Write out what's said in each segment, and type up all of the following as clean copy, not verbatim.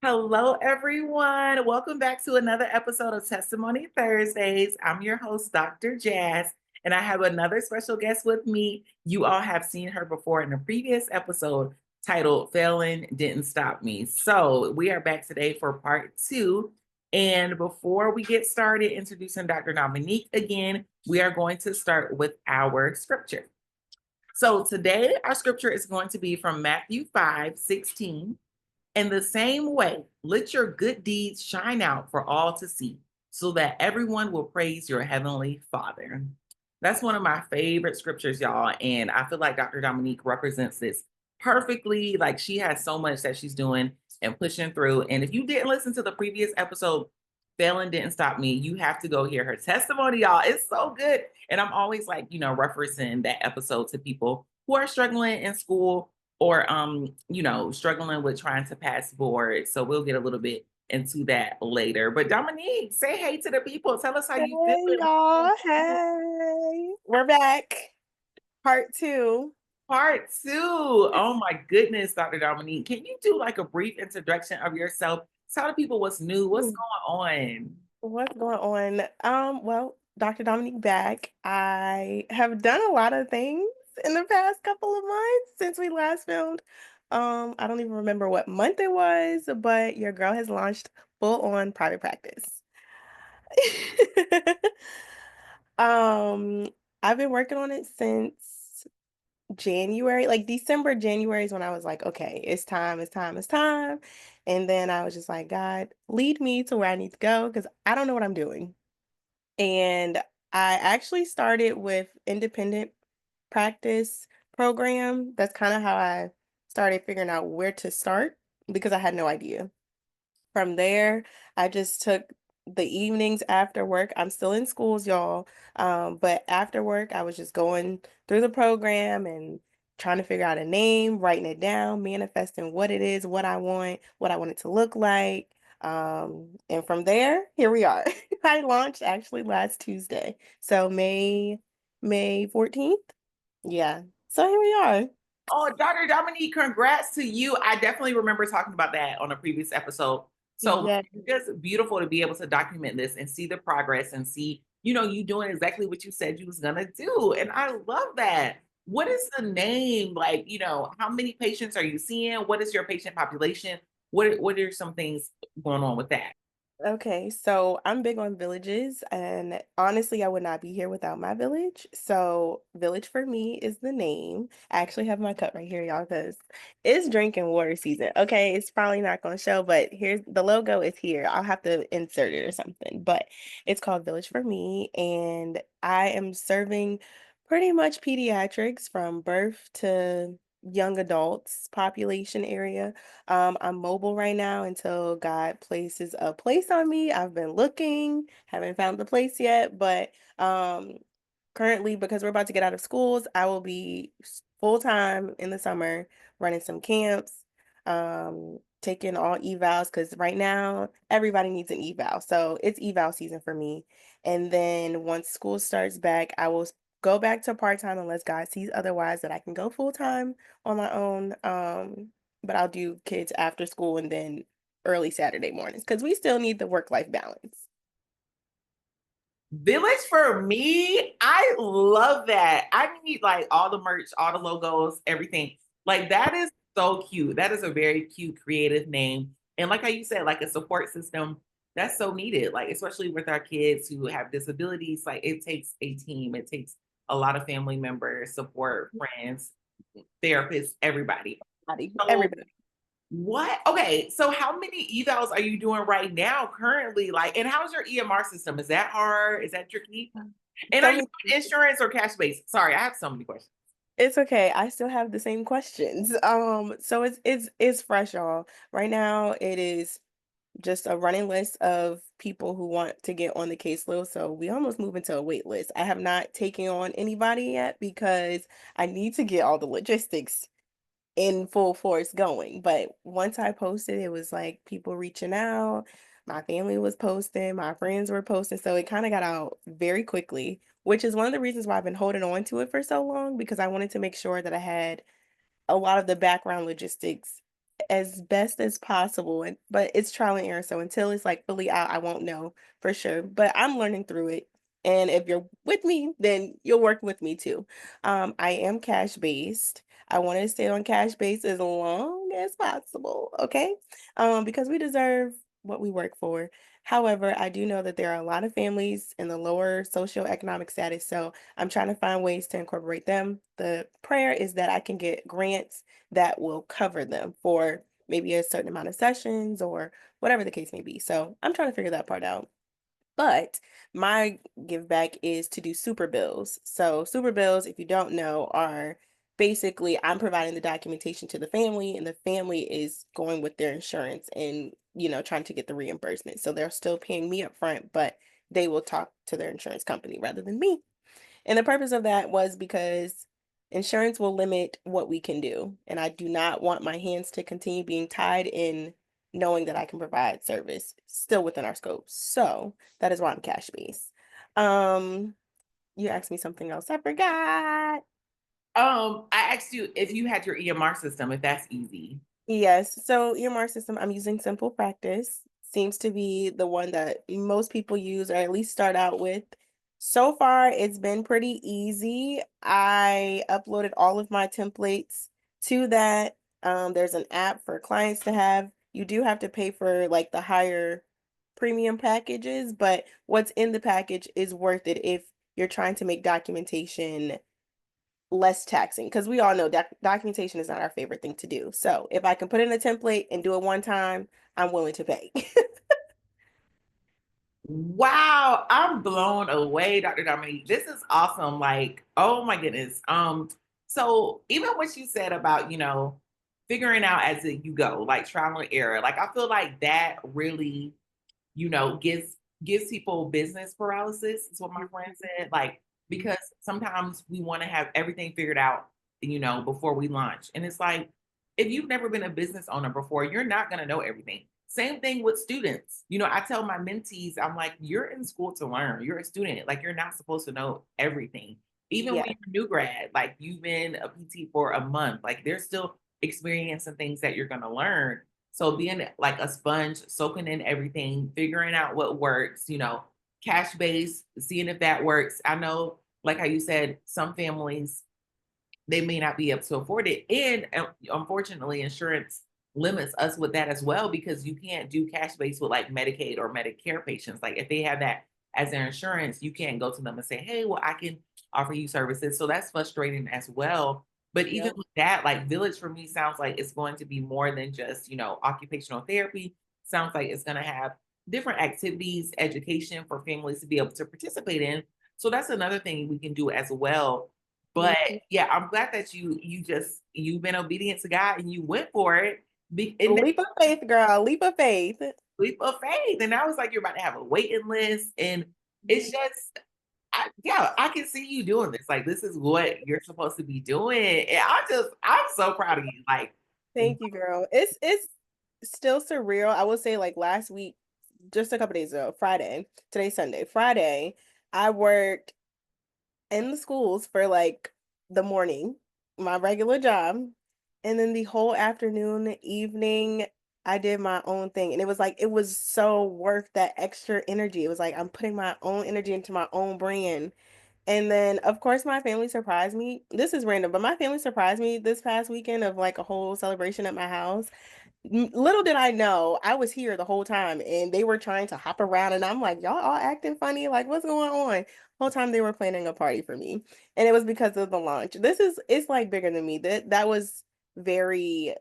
Hello, everyone. Welcome back to another episode of Testimony Thursdays. I'm your host, Dr. Jazz, and I have another special guest with me. You all have seen her before in a previous episode titled Failing Didn't Stop Me. So we are back today for part two. And before we get started introducing Dr. Dominique again, we are going to start with our scripture. So today, our scripture is going to be from Matthew 5:16. In the same way, let your good deeds shine out for all to see, so that everyone will praise your heavenly Father. That's one of my favorite scriptures, y'all. And I feel like Dr. Dominique represents this perfectly. Like she has so much that she's doing and pushing through. And if you didn't listen to the previous episode, Failing Didn't Stop Me, you have to go hear her testimony, y'all. It's so good. And I'm always like, referencing that episode to people who are struggling in school or struggling with trying to pass boards. So we'll get a little bit into that later. But Dominique, say hey to the people. Tell us how you Hey feeling. y'all, hey, we're back. Part two. Part two. Oh my goodness, Dr. Dominique. Can you do like a brief introduction of yourself? Tell the people what's new, what's Hmm, going on. What's going on? Well, Dr. Dominique back. I have done a lot of things in the past couple of months since we last filmed. I don't even remember what month it was, but your girl has launched full on private practice. Um, I've been working on it since January, like December, January is when I was like, okay, it's time, it's time, it's time. And then I was just like, God, lead me to where I need to go because I don't know what I'm doing. And I actually started with independent practice program. That's kind of how I started figuring out where to start because I had no idea. From there, I just took the evenings after work. I'm still in schools, y'all. But after work, I was just going through the program and trying to figure out a name, writing it down, manifesting what it is, what I want it to look like. And from there, here we are. I launched actually last Tuesday. So May 14th. Yeah. So here we are. Oh, Dr. Dominique, congrats to you. I definitely remember talking about that on a previous episode. So Yeah. it's just beautiful to be able to document this and see the progress and see, you doing exactly what you said you was gonna do. And I love that. What is the name? Like, how many patients are you seeing? What is your patient population? What are some things going on with that? Okay, so I'm big on villages, and honestly, I would not be here without my village. So, Village for me is the name. I actually have my cup right here, y'all, because it's drinking water season. Okay, it's probably not going to show, but here's the logo is here. I'll have to insert it or something, but it's called Village for Me, and I am serving pretty much pediatrics from birth to young adults population area. I'm mobile right now until God places a place on me. I've been looking, haven't found the place yet, but currently because we're about to get out of schools, I will be full time in the summer running some camps, taking all evals because right now everybody needs an eval. So it's eval season for me. And then once school starts back, I will go back to part-time unless God sees otherwise that I can go full-time on my own. But I'll do kids after school and then early Saturday mornings because we still need the work-life balance. Village for me, I love that. I need like all the merch, all the logos, everything. Like that is so cute. That is a very cute, creative name. And like how you said, like a support system, that's so needed. Like, especially with our kids who have disabilities, like it takes a team, it takes a lot of family members, support, friends, therapists, everybody. So Everybody. what? Okay, so how many evals are you doing right now currently? Like, and how's your EMR system? Is that hard? Is that tricky? And are So you many. doing insurance or cash based? Sorry, I have so many questions. It's okay. I still have the same questions. So it's fresh, y'all. Right now, it is just a running list of people who want to get on the caseload. So we almost move into a wait list. I have not taken on anybody yet because I need to get all the logistics in full force going. But once I posted, it was like people reaching out. My family was posting, my friends were posting. So it kind of got out very quickly, which is one of the reasons why I've been holding on to it for so long because I wanted to make sure that I had a lot of the background logistics as best as possible. And but it's trial and error. So until it's like fully out, I won't know for sure. But I'm learning through it. And if you're with me, then you'll work with me too. I am cash based. I want to stay on cash base as long as possible, okay? Because we deserve what we work for. However, I do know that there are a lot of families in the lower socioeconomic status, so I'm trying to find ways to incorporate them. The prayer is that I can get grants that will cover them for maybe a certain amount of sessions or whatever the case may be. So I'm trying to figure that part out. But my give back is to do super bills. So super bills, if you don't know, are basically I'm providing the documentation to the family and the family is going with their insurance and, trying to get the reimbursement. So they're still paying me up front, but they will talk to their insurance company rather than me. And the purpose of that was because insurance will limit what we can do. And I do not want my hands to continue being tied in knowing that I can provide service still within our scope. So that is why I'm cash based. Um, you asked me something else. I forgot. I asked you if you had your EMR system, if that's easy. Yes. So EMR system, I'm using Simple Practice. Seems to be the one that most people use or at least start out with. So far, it's been pretty easy. I uploaded all of my templates to that. There's an app for clients to have. You do have to pay for like the higher premium packages, but what's in the package is worth it if you're trying to make documentation less taxing because we all know documentation is not our favorite thing to do. So if I can put in a template and do it one time, I'm willing to pay. Wow, I'm blown away, Dr. Dominique. This is awesome. Like, oh my goodness. So even what you said about, figuring out as you go, like trial and error, like I feel like that really gives people business paralysis, is what my friend said. Like, because sometimes we want to have everything figured out, before we launch. And it's like, if you've never been a business owner before, you're not going to know everything. Same thing with students. I tell my mentees, I'm like, you're in school to learn. You're a student. Like, you're not supposed to know everything. Even when Yeah. you're a new grad, like you've been a PT for a month, like there's still experience and things that you're going to learn. So being like a sponge, soaking in everything, figuring out what works, cash based, seeing if that works. I know, like how you said, some families they may not be able to afford it. And unfortunately, insurance limits us with that as well because you can't do cash based with like Medicaid or Medicare patients. Like if they have that as their insurance, you can't go to them and say, hey, well, I can offer you services. So that's frustrating as well. But even Yep. with that, like Village for me sounds like it's going to be more than just, occupational therapy. Sounds like it's going to have different activities, education for families to be able to participate in. So that's another thing we can do as well, but Mhm. yeah, I'm glad that you've been obedient to God and you went for it. And Leap of faith, girl. Leap of faith. leap of faith. And I was like, you're about to have a waiting list. And it's just, yeah, I can see you doing this. Like, this is what you're supposed to be doing. And I'm so proud of you. Like, Thank you, girl. It's still surreal. I will say like last week, just a couple days ago, Friday, today's Sunday, Friday, I worked in the schools for like the morning, my regular job, and then the whole afternoon, evening, I did my own thing. And it was like it was so worth that extra energy. It was like I'm putting my own energy into my own brand. And then of course my family surprised me. This is random, but my family surprised me this past weekend of like a whole celebration at my house. Little did I know, I was here the whole time and they were trying to hop around and I'm like, y'all all acting funny. Like, what's going on? Whole time they were planning a party for me. And it was because of the launch. It's like bigger than me. That was very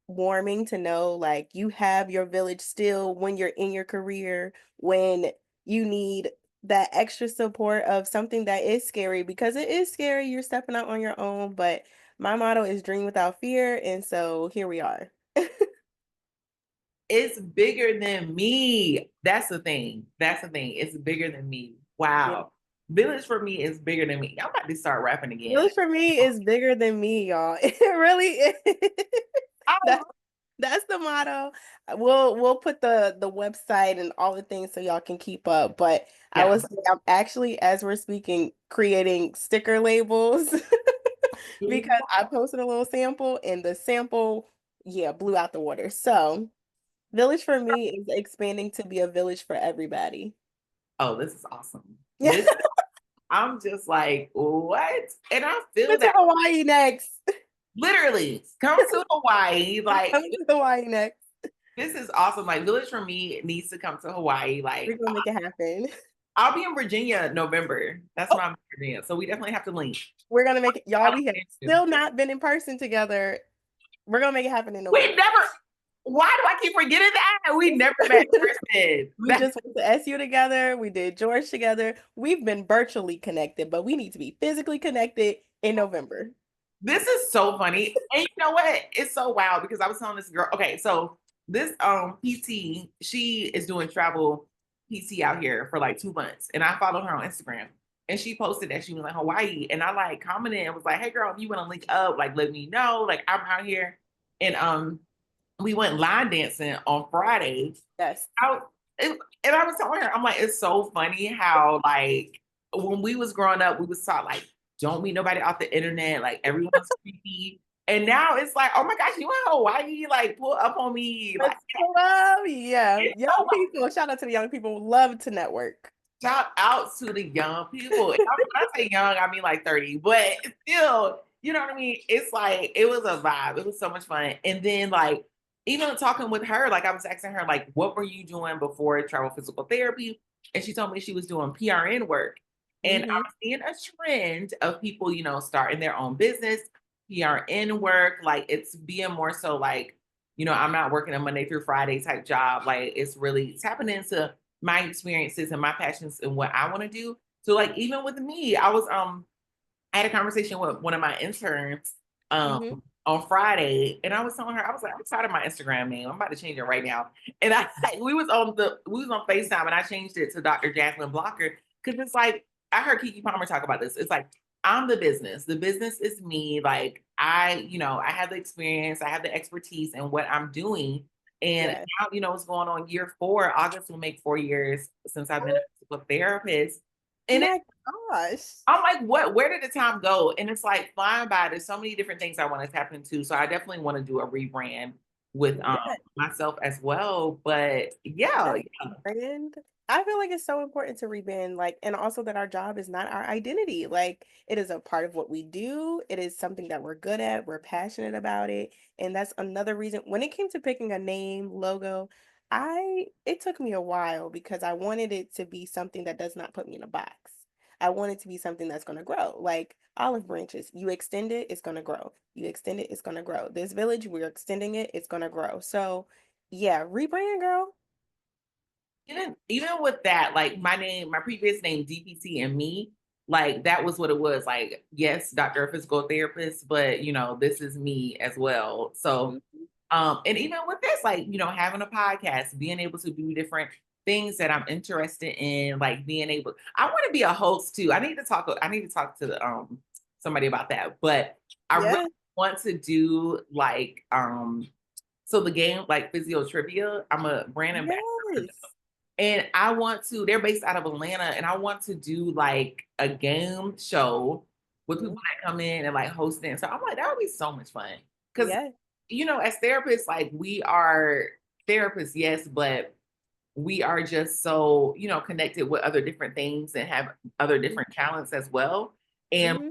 warming to know like you have your village still when you're in your career, when you need that extra support of something that is scary because it is scary. You're stepping out on your own, but my motto is dream without fear. And so here we are. it's bigger than me. That's the thing. That's the thing. It's bigger than me. Yeah. Wow. Village for me is bigger than me. I'm about to start rapping again. Village for me is bigger than me, y'all. It really is. I That's that's the motto. We'll put the website and all the things so y'all can keep up. But I yeah. was I'm actually, as we're speaking, creating sticker labels because I posted a little sample and the sample yeah, blew out the water. So, village for me is expanding to be a village for everybody. Oh, this is awesome. Yeah, I'm just like, what? And I feel coming to that Hawaii next. literally come to Hawaii. Like, Coming to Hawaii next. this is awesome. Like, Village for me needs to come to Hawaii. We're Like, gonna make it happen. I'll be in Virginia November. That's Oh, when I'm in Virginia. So we definitely have to link. we're gonna make it, I y'all. don't We have think you. still not been in person together. We're gonna make it happen in We November. never, why do I keep forgetting that? We never met in person. We just went to SU together. We did George together. We've been virtually connected, but we need to be physically connected in November. This is so funny. And you know what? It's so wild because I was telling this girl, okay, so this PT, she is doing travel PT out here for like 2 months. And I followed her on Instagram. And she posted that she was in Hawaii. And I like commented and was like, hey girl, if you want to link up, like let me know. Like I'm out here. And we went line dancing on Friday. Yes. Out and I was telling her, I'm like, it's so funny how like when we was growing up, we was taught like, don't meet nobody off the internet, like everyone's creepy. And now it's like, oh my gosh, you in Hawaii? Like, pull up on me. Like, Let's love. Yeah. it's Young so people. Shout out to the young people. Love to network. shout out to the young people. And when I say young, I mean like 30, but still, you know what I mean? It's like, it was a vibe. It was so much fun. And then, like, even talking with her, like, I was asking her, like, what were you doing before travel physical therapy? And she told me she was doing PRN work. And Hmm. I'm seeing a trend of people, starting their own business, PRN work. Like, it's being more so like, I'm not working a Monday through Friday type job. Like, it's tapping into my experiences and my passions and what I want to do. So like even with me, I had a conversation with one of my interns um Hmm. on Friday and I was telling her, I was like, I'm tired of my Instagram name. I'm about to change it right now. And I we was on FaceTime and I changed it to Dr. Jasmine Blocker because it's like I heard Kiki Palmer talk about this. It's like I'm the business. The business is me. Like I have the experience, I have the expertise in what I'm doing. And Yes. now, what's going on year 4. August will make 4 years since I've been a physical therapist. And My gosh. I'm like, what? Where did the time go? And it's like flying by. There's so many different things I want to tap into. So I definitely want to do a rebrand with Yes. myself as well. But yeah, Yes, rebrand. I feel like it's so important to rebrand, like, and also that our job is not our identity. Like, it is a part of what we do. It is something that we're good at. We're passionate about it. And that's another reason when it came to picking a name, logo, it took me a while because I wanted it to be something that does not put me in a box. I want it to be something that's going to grow. Like olive branches, you extend it, it's going to grow. You extend it, it's going to grow. This village, we're extending it, it's going to grow. So, yeah, rebrand, girl. even with that, like my previous name, DPT and me, like that was what it was. Like, yes, Dr. Physical Therapist, but this is me as well. So Mhm. and even with this, like, having a podcast, being able to do different things that I'm interested in, like being able, I want to be a host too. I need to talk to somebody about that. But I really Yeah. want to do like so the game like Physio Trivia, I'm a brand ambassador for them. Yes. And I want to, they're based out of Atlanta, and I want to do like a game show with people Mhm. that come in and like host it. So I'm like, that would be so much fun. Cause Yeah. as therapists, like we are therapists, yes, but we are just so, connected with other different things and have other different talents as well. And Mhm.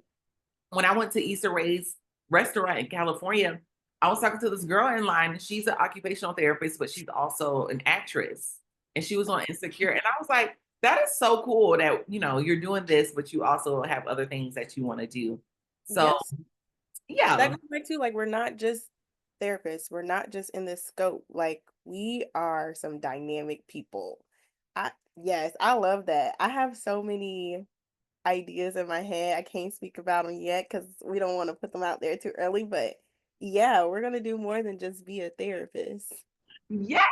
when I went to Issa Rae's restaurant in California, I was talking to this girl in line, and she's an occupational therapist, but she's also an actress. And she was on Insecure. And I was like, that is so cool that, you're doing this, but you also have other things that you want to do. So Yes. That yeah. goes back to like we're not just therapists. We're not just in this scope. Like we are some dynamic people. I yes, I love that. I have so many ideas in my head. I can't speak about them yet because we don't want to put them out there too early. But yeah, we're gonna do more than just be a therapist. Yes,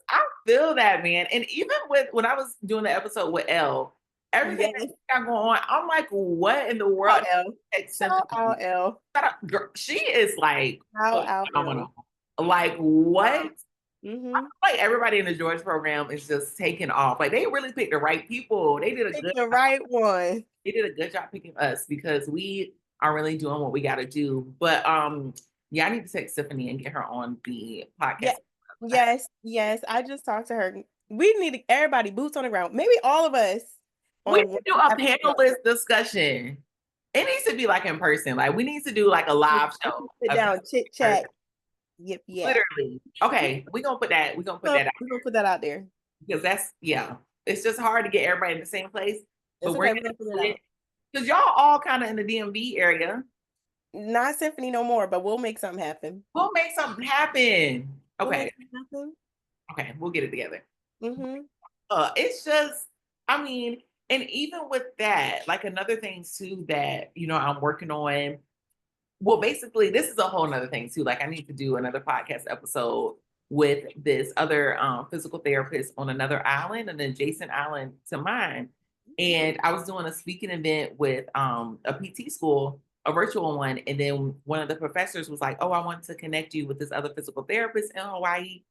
I feel that, man. And even with when I was doing the episode with Elle, everything that Yes. she got going on, I'm like, what in the Out world? L. Except Shout out L. girl, she is like Shout out L. phenomenal. Like what? Mm-hmm. Like everybody in the George program is just taking off. Like they really picked the right people. Pick the right one. They did a good job picking us because we are really doing what we got to do. But Yeah, I need to text Tiffany and get her on the Yeah. podcast. Yes, yes, I just talked to her. We need to everybody boots on the ground, maybe all of us We on need one to do a episode. panelist discussion. It needs to be like in person. Like we need to do like a live We can show sit of down, just chit in person. chat, yip yap. Literally. Okay, we're gonna put So, that out we're gonna put that out there. because that's yeah. It's just hard to get everybody in the same place, It's but we're okay, gonna we're gonna figure it do it out. because y'all all kind of in the DMV area. Not symphony no more, but we'll make something happen. We'll make something happen. We'll make Okay, something happen. okay, we'll get it together. Mhm. It's just, I mean, and even with that, like another thing too that I'm working on. Well, basically, this is a whole nother thing too. Like, I need to do another podcast episode with this other physical therapist on another island, an adjacent island to mine. And I was doing a speaking event with a PT school, a virtual one, and then one of the professors was like, "Oh, I want to connect you with this other physical therapist in Hawaii."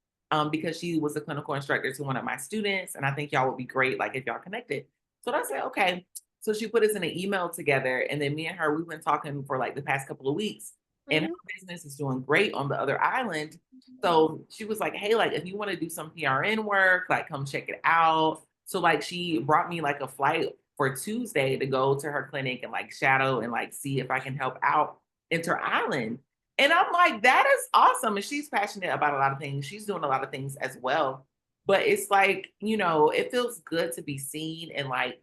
Because she was a clinical instructor to one of my students, and I think y'all would be great, like if y'all connected. So I said, okay, so she put us in an email together, and then me and her, we've been talking for like the past couple of weeks, and her Mhm. business is doing great on the other island. So she was like, "Hey, like if you want to do some PRN work, like come check it out." So like she brought me like a flight for Tuesday to go to her clinic and like shadow and like see if I can help out Inter-Island. And I'm like, that is awesome. And she's passionate about a lot of things. She's doing a lot of things as well. But it's like, it feels good to be seen and like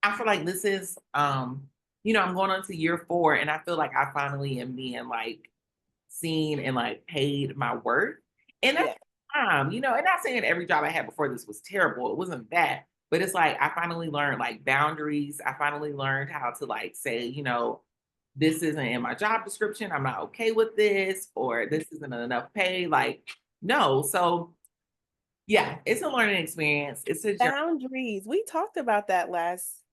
I feel like this is I'm going on to year 4 and I feel like I finally am being like seen and like paid my worth. And that's Yeah. and not saying every job I had before this was terrible. It wasn't that. But it's like I finally learned like boundaries. I finally learned how to like say, this isn't in my job description. I'm not okay with this, or this isn't enough pay. Like, no. So yeah, it's a learning experience. It's a journey. Boundaries. We talked about that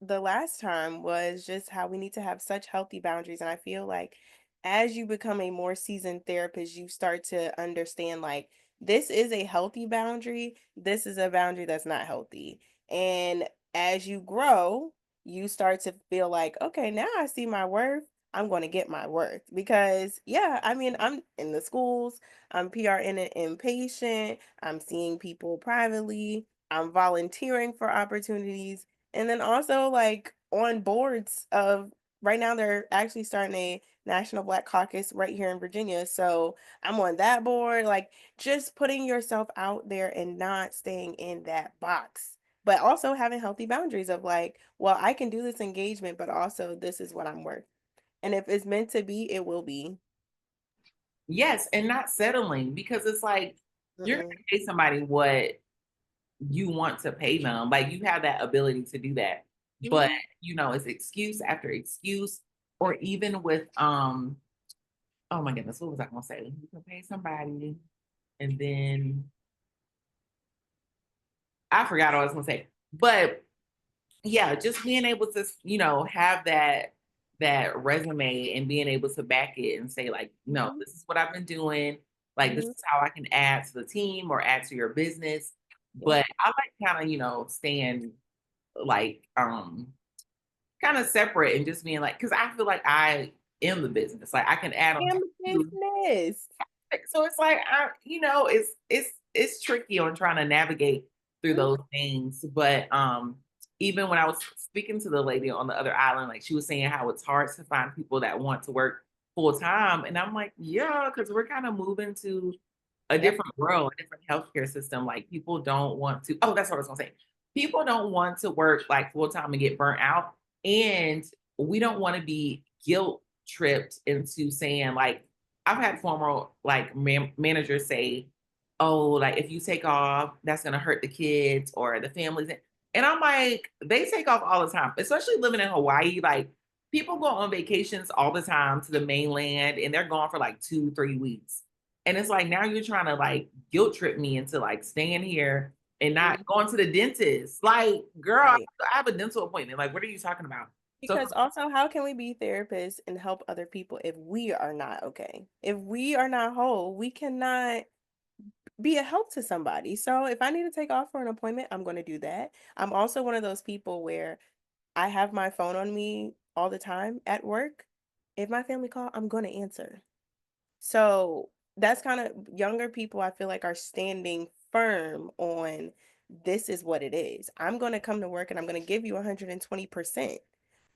the last time was just how we need to have such healthy boundaries. And I feel like as you become a more seasoned therapist, you start to understand like this is a healthy boundary, this is a boundary that's not healthy. And as you grow, you start to feel like, okay, now I see my worth. I'm going to get my worth because yeah, I mean, I'm in the schools, I'm PRN and inpatient, I'm seeing people privately, I'm volunteering for opportunities. And then also like on boards of right now they're actually starting a National Black Caucus right here in Virginia. So I'm on that board, like just putting yourself out there and not staying in that box. But also having healthy boundaries of like, well, I can do this engagement, but also this is what I'm worth. And if it's meant to be, it will be. Yes, and not settling because it's like you're gonna Mm-mm. pay somebody what you want to pay them. Like you have that ability to do that. But Mhm. it's excuse after excuse, or even with oh my goodness, what was I gonna say? You can pay somebody and then I forgot what I was gonna say. But yeah, just being able to, have that resume and being able to back it and say like, no, Mhm. this is what I've been doing. Like this Mhm. is how I can add to the team or add to your business. Yep. But I like kind of, staying like kind of separate and just being like, because I feel like I am the business. Like I can add on top Damn of you. business. So it's like it's tricky on trying to navigate through Mhm. those things. But even when I was speaking to the lady on the other island, like she was saying how it's hard to find people that want to work full time. And I'm like, yeah, because we're kind of moving to a Yep. different world, a different healthcare system. Like people don't want to, oh, that's what I was gonna say. People don't want to work like full time and get burnt out. And we don't want to be guilt tripped into saying like I've had former like managers say, "Oh, like if you take off, that's gonna hurt the kids or the families." And I'm like, they take off all the time, especially living in Hawaii. Like people go on vacations all the time to the mainland, and they're gone for like 2, 3 weeks. And it's like now you're trying to like guilt trip me into like staying here and not Mhm. going to the dentist. Like, girl, Right. I have a dental appointment. Like, what are you talking about? So Because also, how can we be therapists and help other people if we are not okay? If we are not whole, we cannot be a help to somebody. So if I need to take off for an appointment, I'm going to do that. I'm also one of those people where I have my phone on me all the time at work. If my family call, I'm going to answer. So that's kind of younger people, I feel like, are standing firm on this is what it is. I'm going to come to work and I'm going to give you 120%.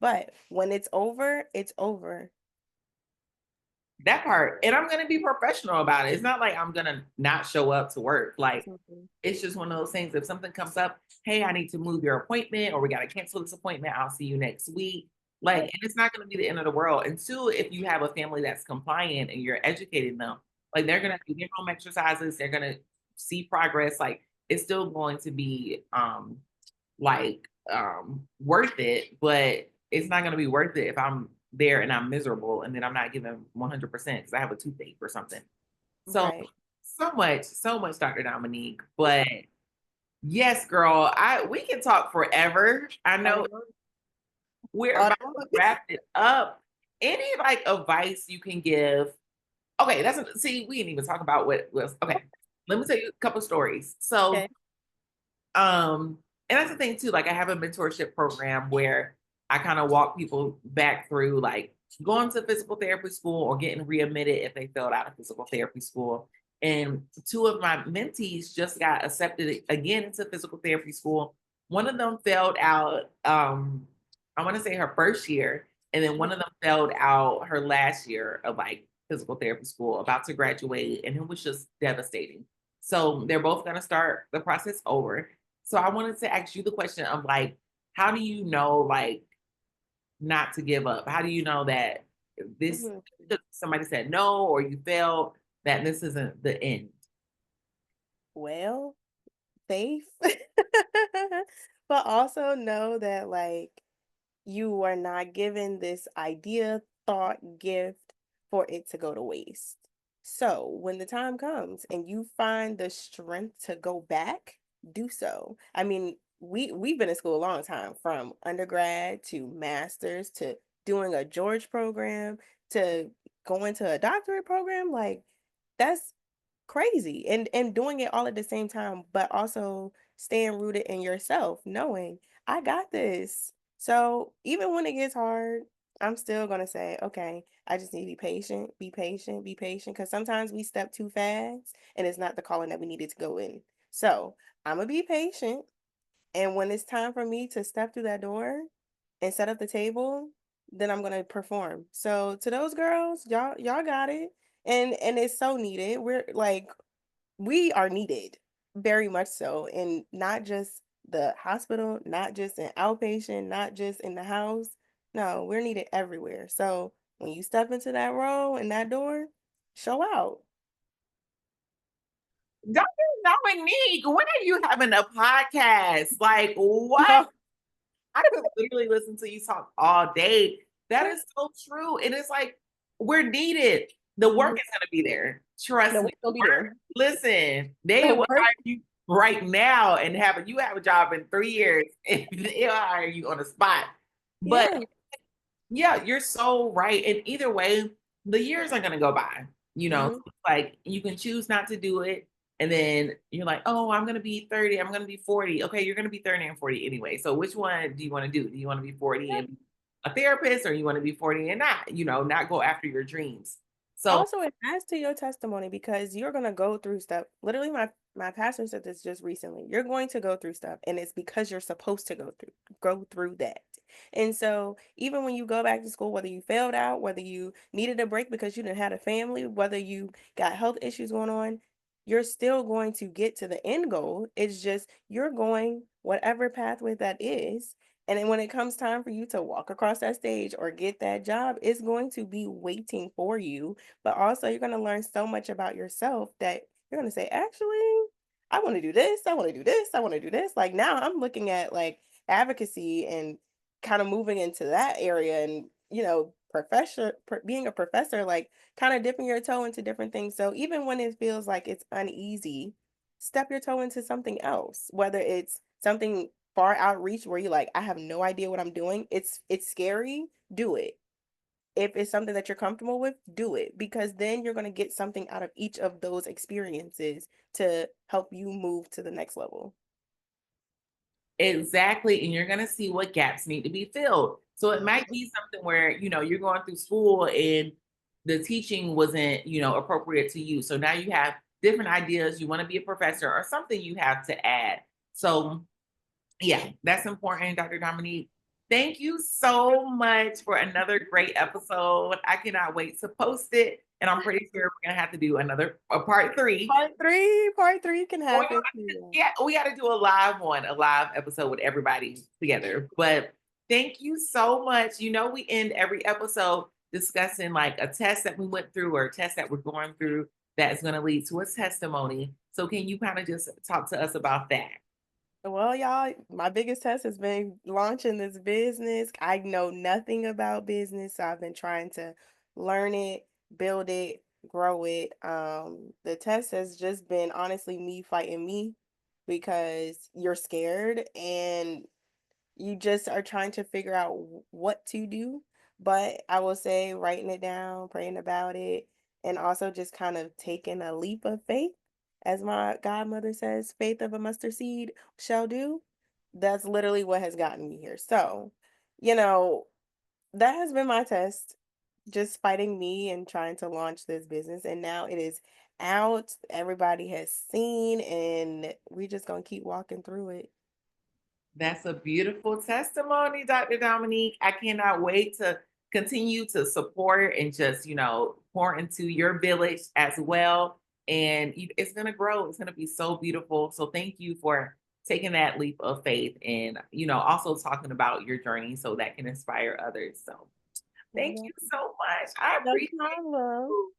But when it's over, it's over. That part. And I'm gonna be professional about it. It's not like I'm gonna not show up to work. Like Mhm. it's just one of those things. If something comes up, hey, I need to move your appointment or we gotta cancel this appointment. I'll see you next week. Like, Yep. and it's not gonna be the end of the world. And two, if you have a family that's compliant and you're educating them, like they're gonna do their home exercises, they're gonna see progress. Like it's still going to be worth it, but it's not gonna be worth it if I'm there and I'm miserable and then I'm not giving 100% because I have a toothache or something. So Right. so much, Dr. Dominique. But yes, girl, I we can talk forever. I I know know. we're All about the to wrap it up. Any like advice you can give? Okay, that's see, we didn't even talk about what was okay. Let me tell you a couple stories. So okay. and that's the thing too, like I have a mentorship program where I kind of walk people back through like going to physical therapy school or getting readmitted if they failed out of physical therapy school. And two of my mentees just got accepted again into physical therapy school. One of them failed out, I want to say her first year, and then one of them failed out her last year of like physical therapy school, about to graduate, and it was just devastating. So they're both going to start the process over. So I wanted to ask you the question of like, how do you know like not to give up? How do you know that this Mhm. somebody said no or you failed that this isn't the end? Well, safe. But also know that, like, you are not given this idea, thought, gift for it to go to waste. So when the time comes and you find the strength to go back, do so. I mean, we've been in school a long time, from undergrad to masters to doing a George program to going to a doctorate program. Like, that's crazy, and doing it all at the same time, but also staying rooted in yourself, knowing I got this. So even when it gets hard, I'm still gonna say, okay, I just need to be patient, be patient, be patient, because sometimes we step too fast and it's not the calling that we needed to go in. So I'm gonna be patient, and when it's time for me to step through that door and set up the table, then I'm gonna perform. So to those girls, y'all got it. And it's so needed. We're like, we are needed very much so, and not just the hospital, not just in outpatient, not just in the house. No, we're needed everywhere. So when you step into that role and that door, show out. Dr. Dominique, when are you having a podcast? Like what? No. I could literally listen to you talk all day. That is so true. And it's like, we're needed. The work Mhm. is going to be there. No, Trust we're me. The gonna be work, there. listen, they The will work. hire you right now and you have a job in 3 years and they'll hire you on the spot. But Yeah. yeah, you're so right. And either way, the years are going to go by. So Mhm. it's like you can choose not to do it. And then you're like, oh, I'm going to be 30. I'm going to be 40. Okay, you're going to be 30 and 40 anyway. So which one do you want to do? Do you want to be 40 and be a therapist or you want to be 40 and not go after your dreams? So Also, it adds to your testimony because you're gonna go through stuff. Literally, my pastor said this just recently. You're going to go through stuff, and it's because you're supposed to go through that. And so, even when you go back to school, whether you failed out, whether you needed a break because you didn't have a family, whether you got health issues going on, you're still going to get to the end goal. It's just you're going whatever pathway that is. And then when it comes time for you to walk across that stage or get that job, it's going to be waiting for you, but also you're going to learn so much about yourself that you're going to say, actually, I want to do this. I want to do this. I want to do this. Like, now I'm looking at like advocacy and kind of moving into that area, and, being a professor, like kind of dipping your toe into different things. So even when it feels like it's uneasy, step your toe into something else, whether it's something far outreach where you're like, I have no idea what I'm doing. It's scary. Do it. If it's something that you're comfortable with, do it, because then you're going to get something out of each of those experiences to help you move to the next level. exactly. And you're going to see what gaps need to be filled. So it might Mhm. be something where, you're going through school and the teaching wasn't, appropriate to you. So now you have different ideas. You want to be a professor or something you have to add. So yeah, that's important, Dr. Dominique. Thank you so much for another great episode. I cannot wait to post it. And I'm pretty sure we're gonna have to do another a part three. Part three can Or happen too. yeah, we got to do a live one, a live episode with everybody together. But thank you so much. We end every episode discussing like a test that we went through or a test that we're going through that's going to lead to a testimony. So can you kind of just talk to us about that? Well, y'all, my biggest test has been launching this business. I know nothing about business, so I've been trying to learn it, build it, grow it. The test has just been honestly me fighting me because you're scared and you just are trying to figure out what to do. But I will say writing it down, praying about it, and also just kind of taking a leap of faith. As my godmother says, faith of a mustard seed shall do. That's literally what has gotten me here. So, you know, that has been my test, just fighting me and trying to launch this business. And now it is out. Everybody has seen, and we just gonna keep walking through it. That's a beautiful testimony, Dr. Dominique. I cannot wait to continue to support and just, pour into your village as well. And it's going to grow. It's going to be so beautiful. So thank you for taking that leap of faith and, also talking about your journey so that can inspire others. So thank Yeah, you so much. I no appreciate problem. you.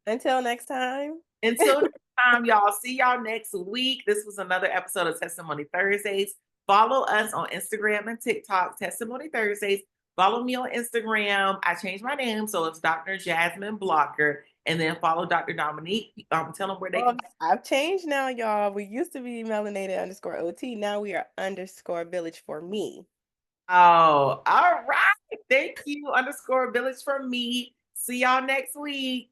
Until next time. Until next time, y'all. See y'all next week. This was another episode of Testimony Thursdays. Follow us on Instagram and TikTok, Testimony Thursdays. Follow me on Instagram. I changed my name, so it's Dr. Jasmine Blocker. And then follow Dr. Dominique. Tell them where they Well, can. I've changed now, y'all. We used to be melanated underscore OT. Now we are underscore village for me. Oh, all right. Thank you. Underscore village for me. See y'all next week.